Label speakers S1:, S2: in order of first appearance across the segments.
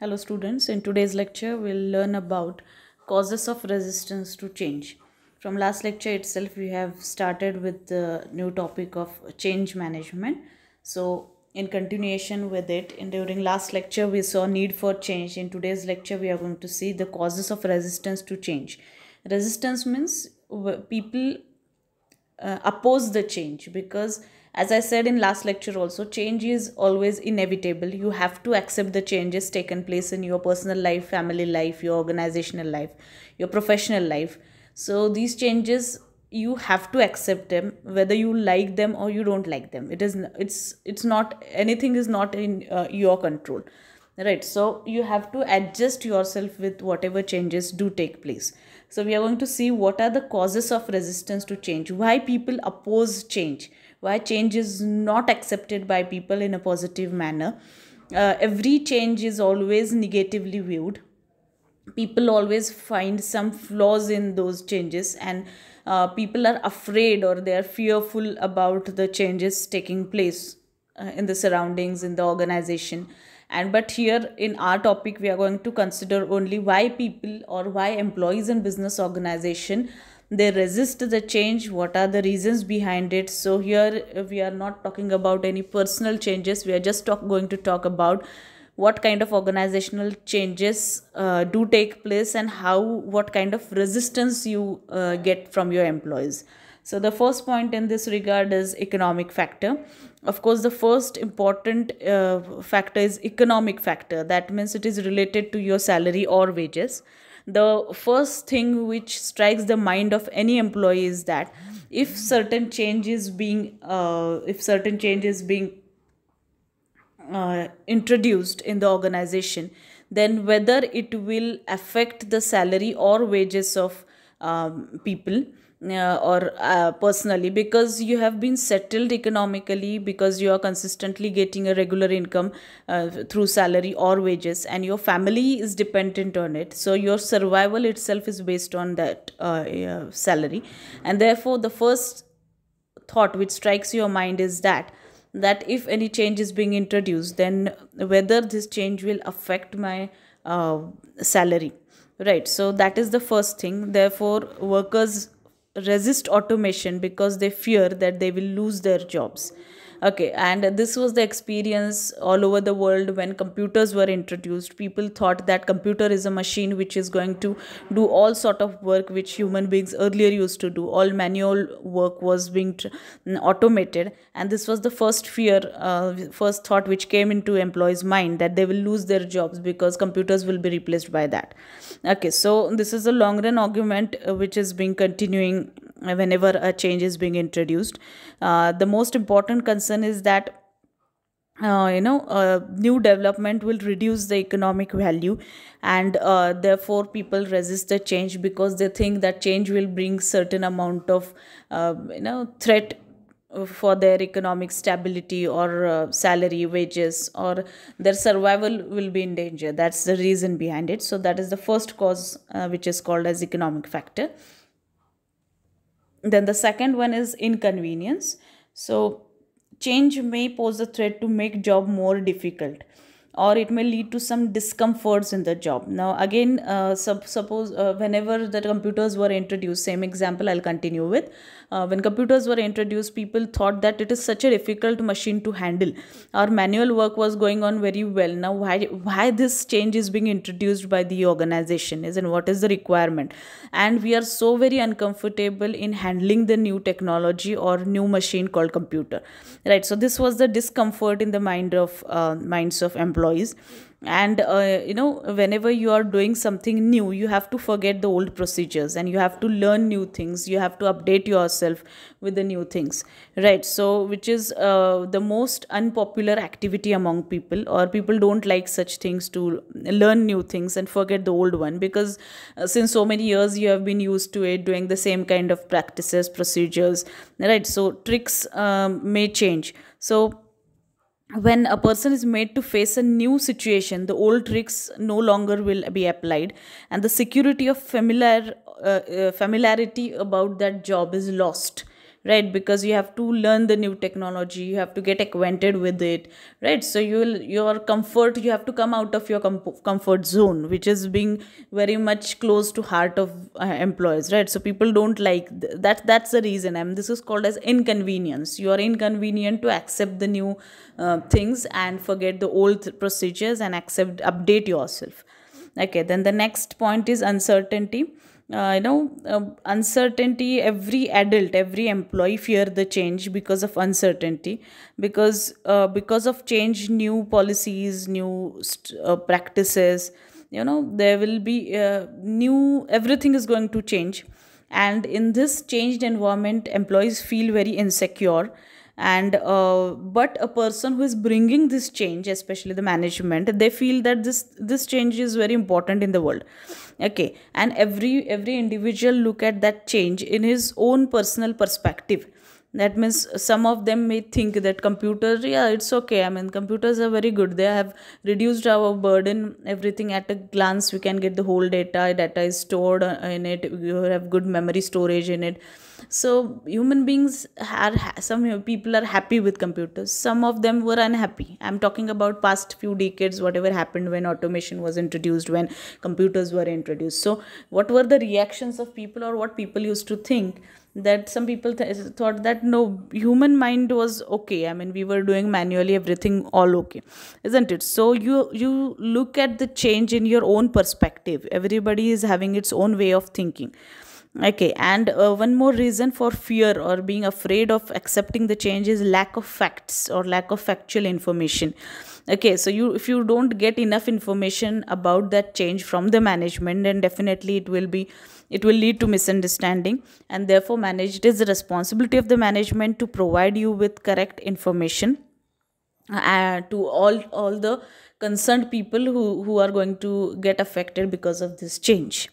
S1: Hello students, in today's lecture we'll learn about causes of resistance to change. From last lecture itself we have started with the new topic of change management. So in continuation with it, and during last lecture we saw need for change. In today's lecture we are going to see the causes of resistance to change. Resistance means people oppose the change, because as I said in last lecture also, change is always inevitable. You have to accept the changes taken place in your personal life, family life, your organizational life, your professional life. So these changes, you have to accept them whether you like them or you don't like them. It's not, anything is not in your control, right? So you have to adjust yourself with whatever changes do take place. So we are going to see what are the causes of resistance to change, why people oppose change, why change is not accepted by people in a positive manner. Every change is always negatively viewed. People always find some flaws in those changes, and people are afraid or they are fearful about the changes taking place in the surroundings, in the organization. And but here in our topic we are going to consider only why people or why employees in business organization they resist the change, what are the reasons behind it. So here we are not talking about any personal changes, we are just going to talk about what kind of organizational changes do take place, and how, what kind of resistance you get from your employees. So the first point in this regard is economic factor. Of course, the first important factor is economic factor. That means it is related to your salary or wages. The first thing which strikes the mind of any employee is that if certain change is being introduced in the organization, then whether it will affect the salary or wages of people, or personally, because you have been settled economically, because you are consistently getting a regular income through salary or wages, and your family is dependent on it, so your survival itself is based on that salary. And therefore the first thought which strikes your mind is that if any change is being introduced, then whether this change will affect my salary, right? So that is the first thing. Therefore workers resist automation because they fear that they will lose their jobs. Okay, and this was the experience all over the world when computers were introduced. People thought that computer is a machine which is going to do all sort of work which human beings earlier used to do. All manual work was being automated, and this was the first fear, first thought which came into employees' mind, that they will lose their jobs because computers will be replaced by that. Okay, so this is a long run argument which is being continuing whenever a change is being introduced. The most important concern is that new development will reduce the economic value, and therefore people resist the change because they think that change will bring certain amount of threat for their economic stability, or salary, wages, or their survival will be in danger. That's the reason behind it. So that is the first cause, which is called as economic factor. Then the second one is inconvenience. So change may pose a threat to make job more difficult, or it may lead to some discomforts in the job. Now again, suppose whenever the computers were introduced, same example I'll continue with. When computers were introduced, people thought that it is such a difficult machine to handle. Our manual work was going on very well. Now why this change is being introduced by the organization is, and what is the requirement, and we are so very uncomfortable in handling the new technology or new machine called computer, right? So this was the discomfort in the minds of employees. And whenever you are doing something new, you have to forget the old procedures, and you have to learn new things, you have to update yourself with the new things, right? So which is the most unpopular activity among people, or people don't like such things, to learn new things and forget the old one, because since so many years you have been used to it, doing the same kind of practices, procedures, right? So tricks may change. So when a person is made to face a new situation, the old tricks no longer will be applied, and the security of familiarity about that job is lost, right? Because you have to learn the new technology, you have to get acquainted with it, right? So your comfort, you have to come out of your comfort zone, which is being very much close to heart of employees, right? So people don't like that. That's the reason. I mean, this is called as inconvenience. You are inconvenient to accept the new things and forget the old procedures and accept, update yourself. Okay, then the next point is uncertainty. Uncertainty, every adult, every employee fear the change because of uncertainty, because of change, new policies, new practices, there will be new, everything is going to change. And in this changed environment, employees feel very insecure. And but a person who is bringing this change, especially the management, they feel that this change is very important in the world. Okay, and every individual look at that change in his own personal perspective. That means some of them may think that computers, yeah, it's okay, I mean, computers are very good, they have reduced our burden, everything at a glance we can get the whole data is stored in it, you have good memory storage in it. So human beings are some people are happy with computers, some of them were unhappy. I'm talking about past few decades, whatever happened when automation was introduced, when computers were introduced. So what were the reactions of people, or what people used to think? That some people thought that no, human mind was okay, I mean, we were doing manually everything, all okay, isn't it? So you look at the change in your own perspective. Everybody is having its own way of thinking. Okay, and one more reason for fear or being afraid of accepting the change is lack of facts or lack of factual information. Okay, so if you don't get enough information about that change from the management, then definitely it will lead to misunderstanding. And therefore it is the responsibility of the management to provide you with correct information to all the concerned people who are going to get affected because of this change.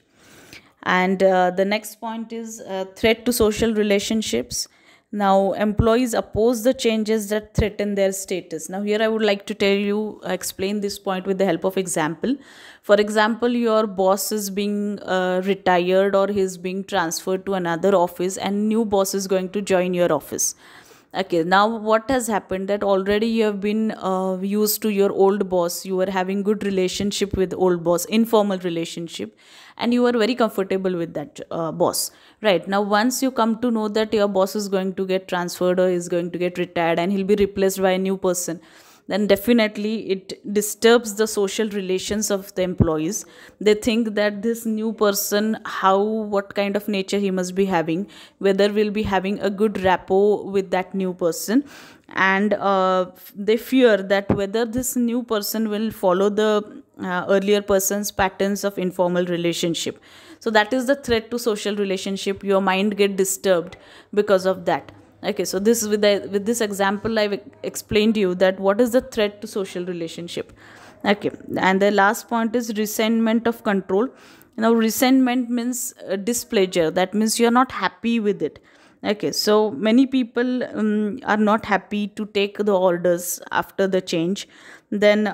S1: And the next point is threat to social relationships. Now, employees oppose the changes that threaten their status. Now, here I would like to explain this point with the help of example. For example, your boss is being retired, or he is being transferred to another office, and new boss is going to join your office. Okay, now what has happened, that already you have been used to your old boss, you were having good relationship with old boss, informal relationship, and you are very comfortable with that boss. Right, now once you come to know that your boss is going to get transferred or is going to get retired and he'll be replaced by a new person, then definitely it disturbs the social relations of the employees. They think that this new person, what kind of nature he must be having, whether we'll be having a good rapport with that new person. And they fear that whether this new person will follow the earlier person's patterns of informal relationship. So that is the threat to social relationship. Your mind get disturbed because of that. Okay, so this with this example I've explained to you that what is the threat to social relationship. Okay, and the last point is resentment of control. Now, resentment means displeasure. That means you're not happy with it. Okay, so many people are not happy to take the orders after the change. Then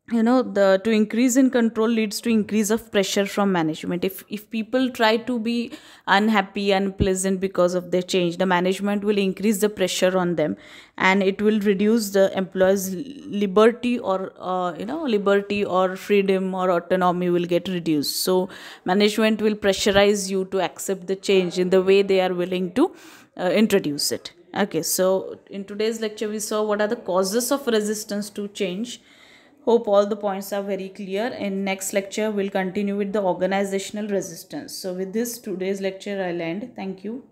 S1: the to increase in control leads to increase of pressure from management. If people try to be unhappy, unpleasant because of their change, the management will increase the pressure on them, and it will reduce the employees liberty, or liberty or freedom or autonomy will get reduced. So management will pressurize you to accept the change in the way they are willing to introduce it. Okay, so in today's lecture we saw what are the causes of resistance to change. Hope all the points are very clear. In next lecture, we'll continue with the organizational resistance. So with this, today's lecture I'll end. Thank you.